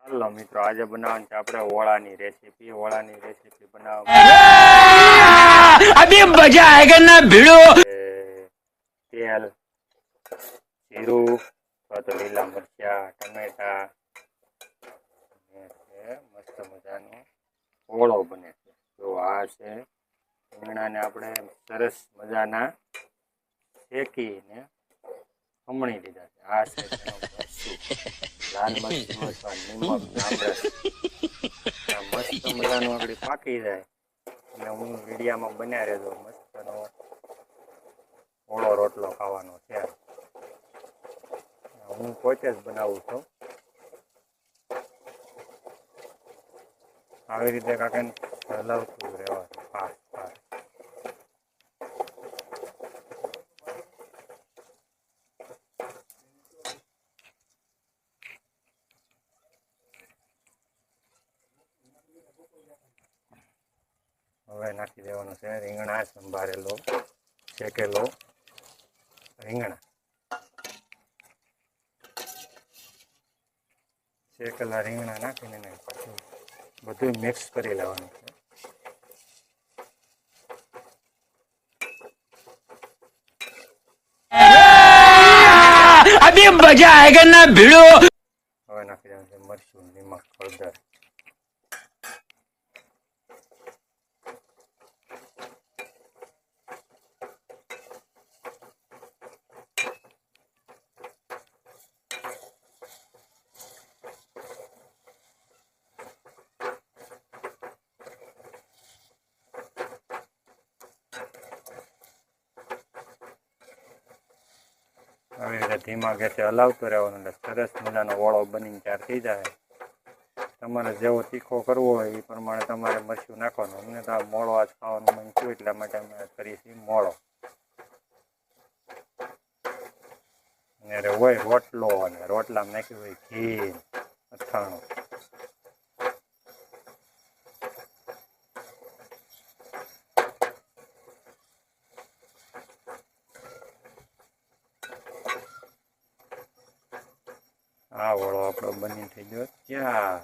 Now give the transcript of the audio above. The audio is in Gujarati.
हेलो मित्रों, आज बनावવાની છે આપણે ઓળાની રેસીપી બનાવવા अभी मजा आएगा ना भिड़ो। તેલ, જીરું, તો લીલા મરચા, ટમેટા મસ્ત મજાનો ઓળો બને છે। તો આ છે રીંગણાને આપણે સરસ મજાના શેકીને ખમણી લીધા છે। આ છે તેનો મરચું, લાલ મરચું અથવા નિમક, આમરસ મસ્ત મજાનું આગળ પાકી જાય એટલે હું વીડિયામાં બન્યા રહેજો। મસ્તનો ઓળો રોટલો ખાવાનો છે। હું પોતે જ બનાવું છું। આવી રીતે કાકાને હલાવતું રહેવાનું ફાસ્ટ ફાસ્ટ। હવે નાખી દેવાનું છે રીંગણા, સંભારેલો શેકેલો રીંગણા, શેકેલા રીંગણા નાખીને પછી બધું મિક્સ કરી લેવાનું છે। अभी मजा आएगा ना भिड़ो। હવે નાખી દેવાનું છે મરચું, નિમક, હળદર। આવી રીતે ધીમા ગેસે હલાવતો રહેવાનું એટલે સરસ મજાનો ઓળો બનીને તૈયાર થઈ જાય। તમારે જેવો તીખો કરવો હોય એ પ્રમાણે તમારે મરચું નાખવાનું। અમને તો આ મોળો આજ ખાવાનું મન થયું એટલા માટે અમે કરીએ મોળો। અને હોય રોટલો અને રોટલામાં નાખ્યું હોય ઘી, અથાણું। આ ઓળો આપણો બની થઈ ગયો તૈયાર।